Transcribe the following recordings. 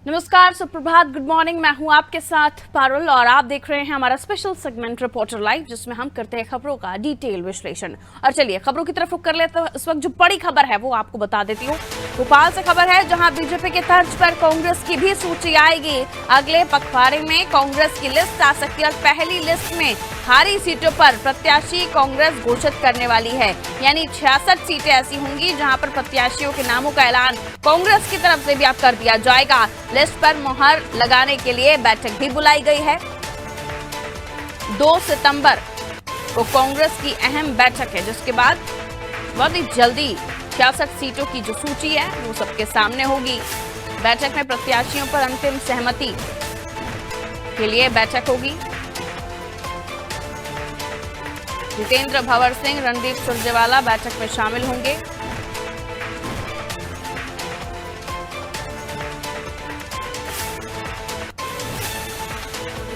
नमस्कार, सुप्रभात, good morning. मैं हूं आपके साथ पारुल और आप देख रहे हैं हमारा स्पेशल सेगमेंट रिपोर्टर लाइव, जिसमें हम करते हैं खबरों का डिटेल विश्लेषण। और चलिए खबरों की तरफ रुख कर लेते हैं। इस वक्त जो बड़ी खबर है वो आपको बता देती हूँ। भोपाल से खबर है, जहां बीजेपी के तर्ज पर कांग्रेस की भी सूची आएगी। अगले पखवाड़े में कांग्रेस की लिस्ट आ सकती है और पहली लिस्ट में हारी सीटों पर प्रत्याशी कांग्रेस घोषित करने वाली है। यानी 66 सीटें ऐसी होंगी जहां पर प्रत्याशियों के नामों का ऐलान कांग्रेस की तरफ से भी अब कर दिया जाएगा। लिस्ट पर मुहर लगाने के लिए बैठक भी बुलाई गई है। 2 सितंबर को कांग्रेस की अहम बैठक है, जिसके बाद बहुत ही जल्दी 66 सीटों की जो सूची है वो सबके सामने होगी। बैठक में प्रत्याशियों पर अंतिम सहमति के लिए बैठक होगी। जितेंद्र भंवर सिंह, रणदीप सुरजेवाला बैठक में शामिल होंगे।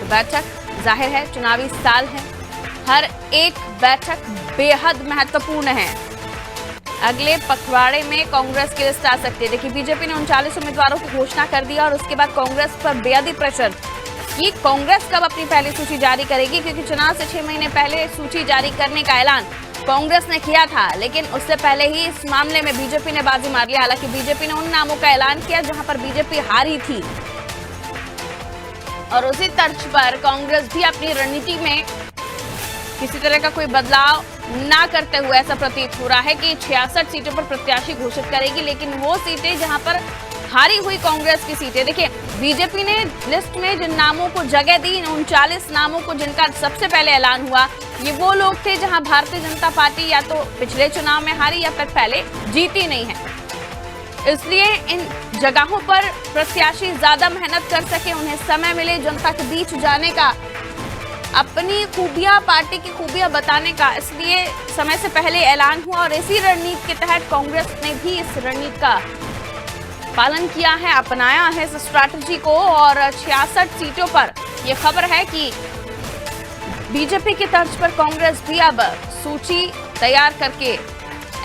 बैठक जाहिर है चुनावी साल है, हर एक बैठक बेहद महत्वपूर्ण है। अगले पखवाड़े में कांग्रेस की लिस्ट आ सकती है। देखिए, बीजेपी ने 39 उम्मीदवारों की घोषणा कर दिया और उसके बाद कांग्रेस पर बेहद ही प्रेशर कि कांग्रेस कब अपनी पहली सूची जारी करेगी, क्योंकि चुनाव से 6 महीने पहले सूची जारी करने का ऐलान कांग्रेस ने किया था। लेकिन उससे पहले ही इस मामले में बीजेपी ने बाजी मार ली। हालांकि बीजेपी ने उन नामों का ऐलान किया जहां पर बीजेपी हारी थी और उसी तर्ज पर कांग्रेस भी अपनी रणनीति में किसी तरह का कोई बदलाव ना करते हुए ऐसा प्रतीत हो रहा है कि 66 सीटों पर प्रत्याशी घोषित करेगी। लेकिन वो सीटें जहां पर हारी हुई कांग्रेस की सीटें, देखिए बीजेपी ने लिस्ट में जिन नामों को जगह दी, 39 नामों को जिनका सबसे पहले ऐलान हुआ, ये वो लोग थे जहां भारतीय जनता पार्टी या तो पिछले चुनाव में हारी या फिर पहले जीती नहीं है। इसलिए इन जगहों पर प्रत्याशी ज्यादा मेहनत कर सके, उन्हें समय मिले जनता के बीच जाने का, अपनी खूबियां, पार्टी की खूबियां बताने का, इसलिए समय से पहले ऐलान हुआ। और इसी रणनीति के तहत कांग्रेस ने भी इस रणनीति का पालन किया है, अपनाया है इस स्ट्रैटेजी को। और 66 सीटों पर यह खबर है कि बीजेपी के तर्ज पर कांग्रेस भी अब सूची तैयार करके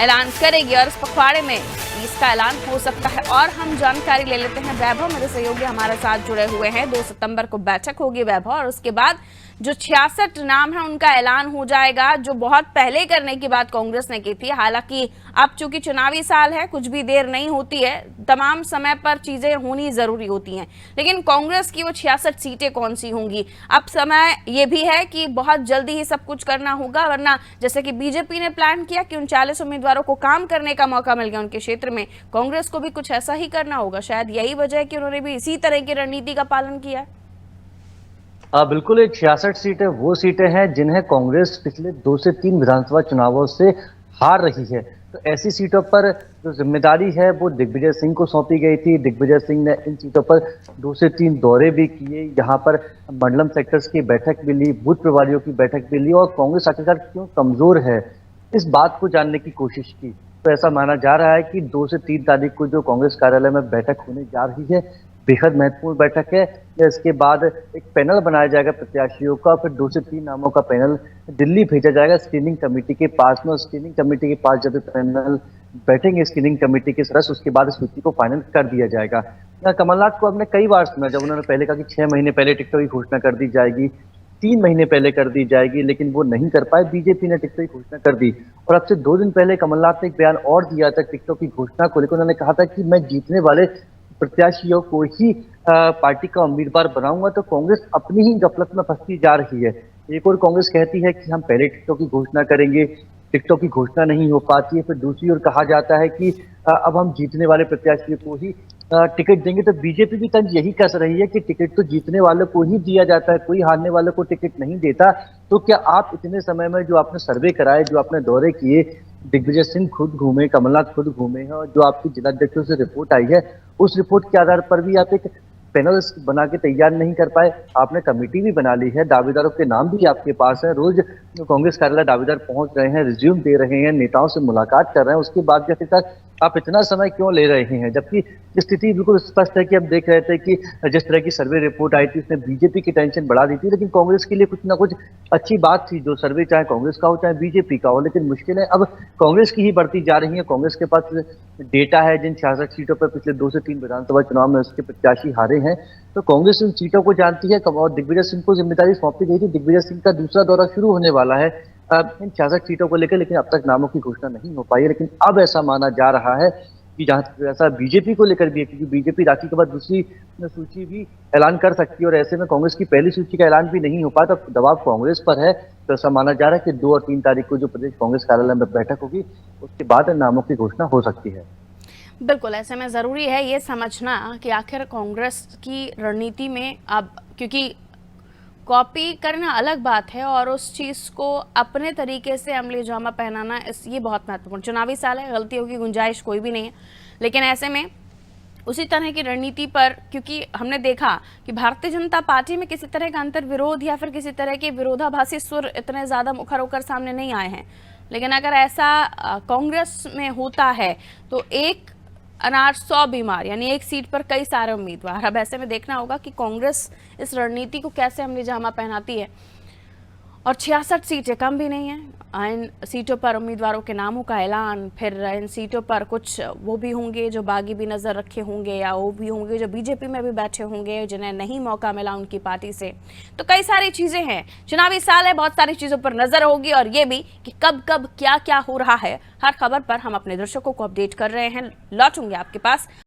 ऐलान करेगी और इस पखवाड़े में इसका ऐलान हो सकता है। और हम जानकारी ले लेते हैं। वैभव मेरे सहयोगी हमारे साथ जुड़े हुए हैं। 2 सितंबर को बैठक होगी वैभव, और उसके बाद जो 66 नाम है उनका ऐलान हो जाएगा, जो बहुत पहले करने की बात कांग्रेस ने की थी। हालांकि अब चूंकि चुनावी साल है, कुछ भी देर नहीं होती है, तमाम समय पर चीजें होनी जरूरी होती हैं। लेकिन कांग्रेस की वो 66 सीटें कौन सी होंगी, अब समय ये भी है कि बहुत जल्दी ही सब कुछ करना होगा, वरना जैसे कि बीजेपी ने प्लान किया कि 39 उम्मीदवारों को काम करने का मौका मिल गया उनके क्षेत्र में, कांग्रेस को भी कुछ ऐसा ही करना होगा। शायद यही वजह है कि उन्होंने भी इसी तरह की रणनीति का पालन किया है। बिल्कुल, एक 66 सीटें वो सीटें हैं जिन्हें कांग्रेस पिछले 2 से 3 विधानसभा चुनावों से हार रही है। तो ऐसी सीटों पर जो जिम्मेदारी है वो दिग्विजय सिंह को सौंपी गई थी। दिग्विजय सिंह ने इन सीटों पर 2 से 3 दौरे भी किए, यहाँ पर मंडलम सेक्टर्स की बैठक भी ली, बूथ प्रभारियों की बैठक भी ली और कांग्रेस आखिरकार क्यों कमजोर है इस बात को जानने की कोशिश की। तो ऐसा माना जा रहा है कि 2 से 3 तारीख को जो कांग्रेस कार्यालय में बैठक होने जा रही है, बेहद महत्वपूर्ण बैठक है। इसके बाद एक पैनल बनाया जाएगा प्रत्याशियों का, फिर 2 से 3 नामों का पैनल दिल्ली भेजा जाएगा स्क्रीनिंग कमेटी के पास में। स्क्रीनिंग कमेटी के पास जब पैनल बैठेंगे, स्क्रीनिंग कमेटी के सदस्य, उसके बाद सूची को फाइनल कर दिया जाएगा। कमलनाथ को हमने कई बार सुना, जब उन्होंने पहले कहा कि 6 महीने पहले टिकटों की घोषणा कर दी जाएगी, 3 महीने पहले कर दी जाएगी, लेकिन वो नहीं कर पाए। बीजेपी ने टिकटों की घोषणा कर दी और अब से 2 दिन पहले कमलनाथ ने एक बयान और दिया था टिकटों की घोषणा को लेकर। उन्होंने कहा था कि मैं जीतने वाले प्रत्याशियों को ही पार्टी का उम्मीदवार बनाऊंगा। तो कांग्रेस अपनी ही गफलत में फंसती जा रही है। एक और कांग्रेस कहती है कि हम पहले टिकटों की घोषणा करेंगे, टिकटों की घोषणा नहीं हो पाती है। फिर दूसरी ओर कहा जाता है कि अब हम जीतने वाले प्रत्याशियों को ही टिकट देंगे। तो बीजेपी भी तंज यही कस रही है कि टिकट तो जीतने वालों को ही दिया जाता है, कोई हारने वालों को टिकट नहीं देता। तो क्या आप इतने समय में जो आपने सर्वे कराए, जो आपने दौरे किए, दिग्विजय सिंह खुद घूमे, कमलनाथ खुद घूमे हैं, और जो आपकी जिलाध्यक्षों से रिपोर्ट आई है, उस रिपोर्ट के आधार पर भी आप एक पैनल बना के तैयार नहीं कर पाए? आपने कमेटी भी बना ली है, दावेदारों के नाम भी आपके पास है, रोज कांग्रेस कार्यालय दावेदार पहुंच रहे हैं, रिज्यूम दे रहे हैं, नेताओं से मुलाकात कर रहे हैं, उसके बाद भी आखिरकार आप इतना समय क्यों ले रहे हैं, जबकि स्थिति बिल्कुल स्पष्ट है कि हम देख रहे थे कि जिस तरह की सर्वे रिपोर्ट आई थी उसने बीजेपी की टेंशन बढ़ा दी थी, लेकिन कांग्रेस के लिए कुछ ना कुछ अच्छी बात थी। जो सर्वे चाहे कांग्रेस का हो चाहे बीजेपी का हो, लेकिन मुश्किलें अब कांग्रेस की ही बढ़ती जा रही है। कांग्रेस के पास डेटा है, जिन 66 सीटों पर पिछले 2 से 3 विधानसभा चुनाव में उसके प्रत्याशी हारे हैं, तो कांग्रेस उन सीटों को जानती है। और दिग्विजय सिंह को जिम्मेदारी सौंपी गई थी। दिग्विजय सिंह का दूसरा दौरा शुरू होने वाला है इन 66 सीटों को लेकर, लेकिन अब तक नामों की घोषणा नहीं हो पाई है। लेकिन अब ऐसा माना जा रहा है कि जहां ऐसा बीजेपी को लेकर भी है, क्योंकि बीजेपी राखी के बाद दूसरी सूची भी ऐलान कर सकती है, और ऐसे में कांग्रेस की पहली सूची का ऐलान भी नहीं हो पाया, तो दबाव कांग्रेस पर है। तो ऐसा माना जा रहा है कि 2 और 3 तारीख को जो प्रदेश कांग्रेस कार्यालय में बैठक होगी, उसके बाद नामों की घोषणा हो सकती है। बिल्कुल, ऐसे में ज़रूरी है ये समझना कि आखिर कांग्रेस की रणनीति में अब, क्योंकि कॉपी करना अलग बात है और उस चीज़ को अपने तरीके से अमली जामा पहनाना ये बहुत महत्वपूर्ण। चुनावी साल है, गलतियों की गुंजाइश कोई भी नहीं है, लेकिन ऐसे में उसी तरह की रणनीति पर, क्योंकि हमने देखा कि भारतीय जनता पार्टी में किसी तरह का अंतर विरोध या फिर किसी तरह के विरोधाभासी सुर इतने ज़्यादा मुखर होकर सामने नहीं आए हैं, लेकिन अगर ऐसा कांग्रेस में होता है तो एक अनार 100 बीमार, यानी एक सीट पर कई सारे उम्मीदवार। अब ऐसे में देखना होगा कि कांग्रेस इस रणनीति को कैसे अमली जामा पहनाती है। और 66 सीटें कम भी नहीं हैं। इन सीटों पर उम्मीदवारों के नामों का ऐलान, फिर इन सीटों पर कुछ वो भी होंगे जो बागी भी नज़र रखे होंगे, या वो भी होंगे जो बीजेपी में भी बैठे होंगे जिन्हें नहीं मौका मिला उनकी पार्टी से। तो कई सारी चीज़ें हैं, चुनावी साल है, बहुत सारी चीज़ों पर नज़र होगी, और ये भी कि कब कब क्या क्या हो रहा है, हर खबर पर हम अपने दर्शकों को अपडेट कर रहे हैं। लौटूंगे आपके पास।